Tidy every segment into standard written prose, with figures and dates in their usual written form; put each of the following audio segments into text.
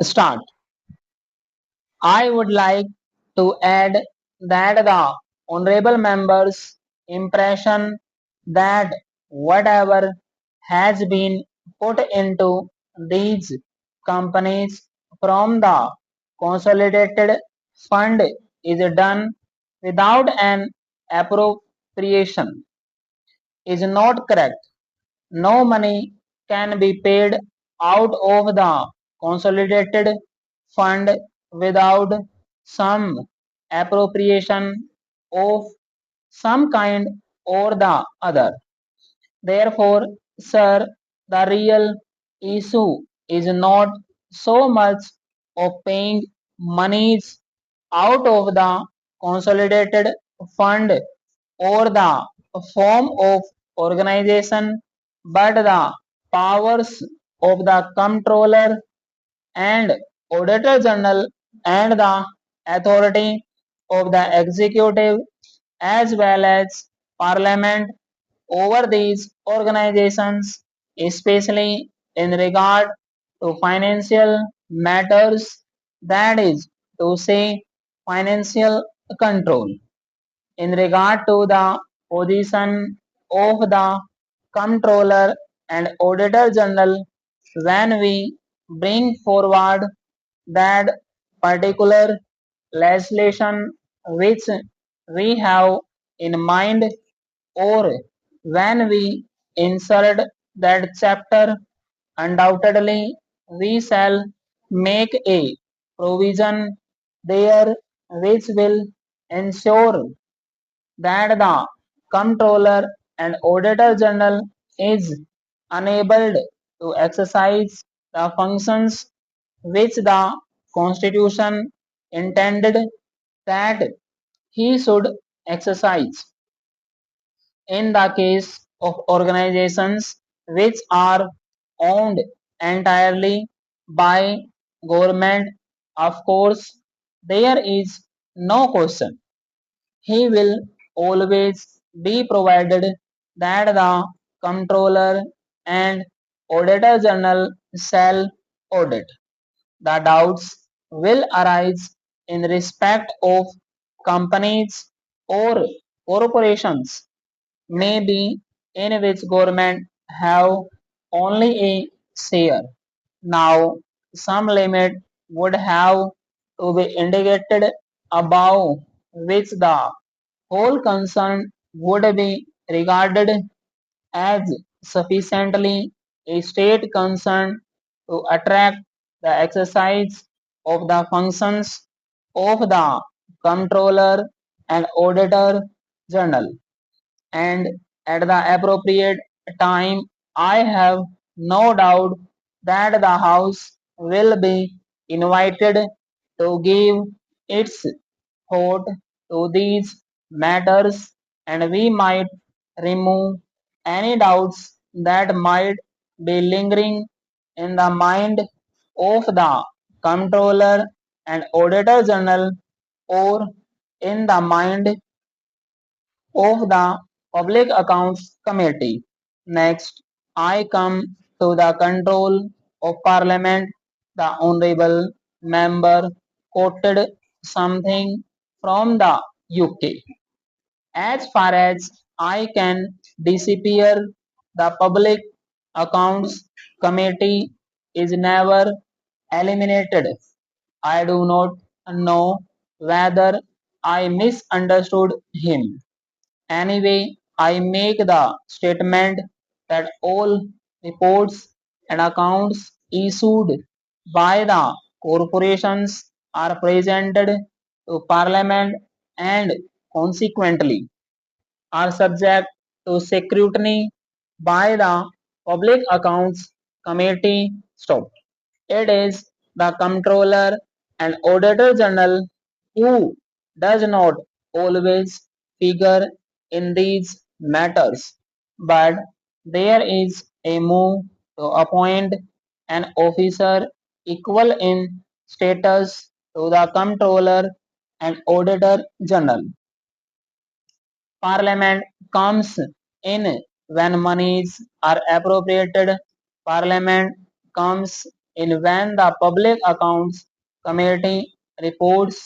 Start. I would like to add that the honorable members' impression that whatever has been put into these companies from the consolidated fund is done without an appropriation is not correct. No money can be paid out of the consolidated fund without some appropriation of some kind or the other. Therefore, sir, the real issue is not so much of paying monies out of the consolidated fund or the form of organization, but the powers of the comptroller and auditor general and the authority of the executive as well as parliament over these organizations, especially in regard to financial matters, that is to say, financial control. In regard to the position of the comptroller and auditor general, when we bring forward that particular legislation which we have in mind, or when we insert that chapter, undoubtedly we shall make a provision there which will ensure that the comptroller and auditor general is enabled to exercise the functions which the constitution intended that he should exercise. In the case of organizations which are owned entirely by government, of course, there is no question. He will always be provided that the comptroller and auditor general shall audit. The doubts will arise in respect of companies or corporations, maybe in which government have only a share. Now, some limit would have to be indicated above which the whole concern would be regarded as sufficiently a state concern to attract the exercise of the functions of the comptroller and auditor general, and at the appropriate time I have no doubt that the house will be invited to give its thought to these matters, and we might remove any doubts that might be lingering in the mind of the comptroller and auditor general, or in the mind of the Public Accounts Committee. Next, I come to the control of Parliament. The Honourable Member quoted something from the UK. As far as I can disappear, the Public Accounts Committee is never eliminated. I do not know whether I misunderstood him. Anyway, I make the statement that all reports and accounts issued by the corporations are presented to Parliament and consequently are subject to scrutiny by the Public Accounts Committee. Stop. It is the Comptroller and Auditor General who does not always figure in these matters, but there is a move to appoint an officer equal in status to the Comptroller and Auditor General. Parliament comes in when monies are appropriated. Parliament comes in when the Public Accounts Committee reports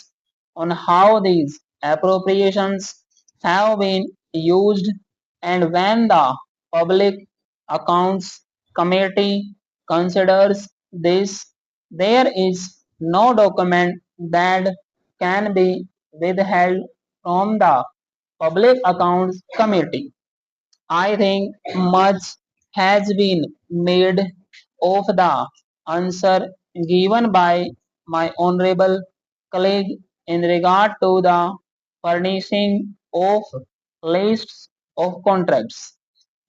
on how these appropriations have been used, and when the Public Accounts Committee considers this, there is no document that can be withheld from the Public Accounts Committee. I think much has been made of the answer given by my honorable colleague in regard to the furnishing of lists of contracts.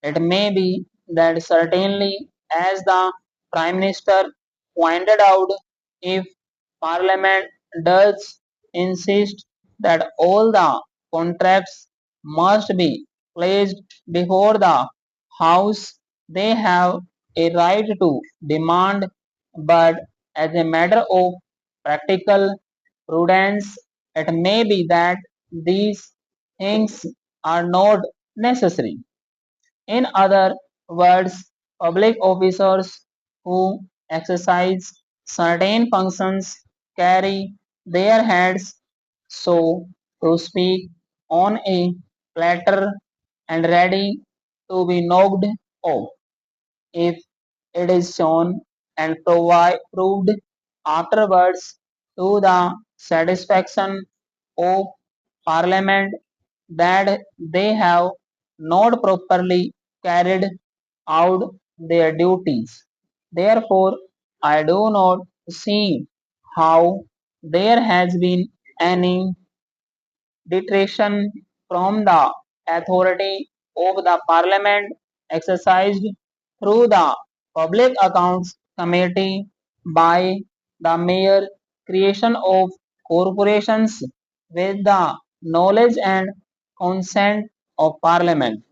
It may be that certainly, as the Prime Minister pointed out, if Parliament does insist that all the contracts must be placed before the House, they have a right to demand, but as a matter of practical prudence, it may be that these things are not necessary. In other words, public officers who exercise certain functions carry their heads, so to speak, on a platter and ready to be knocked off if it is shown and proved afterwards to the satisfaction of Parliament that they have not properly carried out their duties. Therefore, I do not see how there has been any detraction from the authority of the Parliament exercised through the Public Accounts Committee by the mere creation of corporations with the knowledge and consent of Parliament.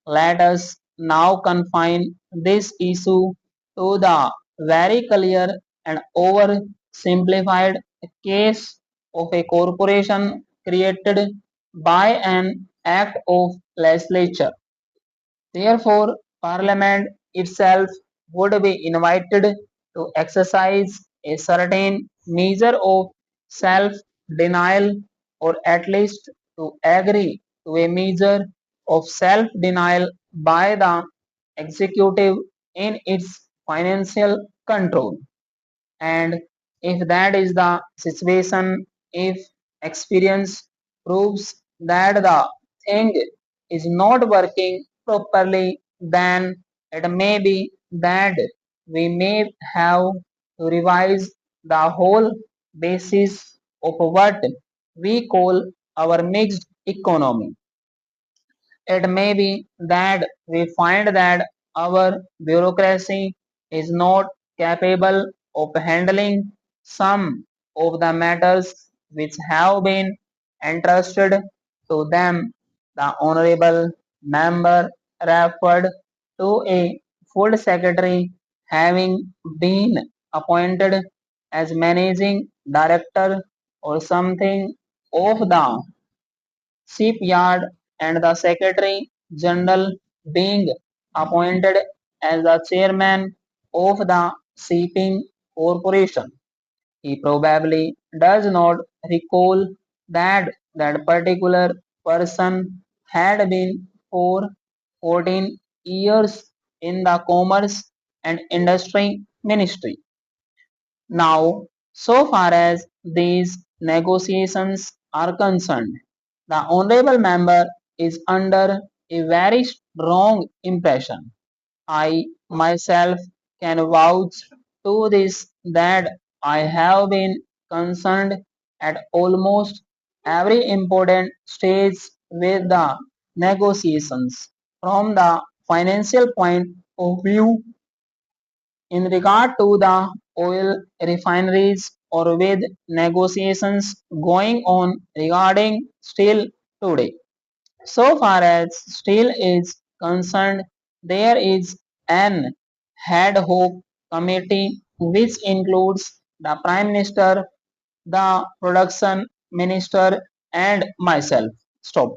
Let us now confine this issue to the very clear and oversimplified case of a corporation created by an act of legislature. Therefore, Parliament itself would be invited to exercise a certain measure of self denial, or at least to agree to a measure of self denial by the executive in its financial control. And if that is the situation, if experience proves that the thing is not working properly, then it may be that we may have to revise the whole basis of what we call our mixed economy. It may be that we find that our bureaucracy is not capable of handling some of the matters which have been entrusted to them. The Honorable Member referred to a Food Secretary having been appointed as Managing Director or something of the shipyard, and the Secretary General being appointed as the chairman of the shipping corporation. He probably does not recall that that particular person had been for 14 years in the Commerce and Industry Ministry. Now, so far as these negotiations are concerned, the honorable member is under a very strong impression. I myself can vouch to this that I have been concerned at almost every important stage with the negotiations. From the financial point of view, in regard to the oil refineries, or with negotiations going on regarding steel today. So far as steel is concerned, there is an ad hoc committee which includes the Prime Minister, the Production Minister, and myself. Stop.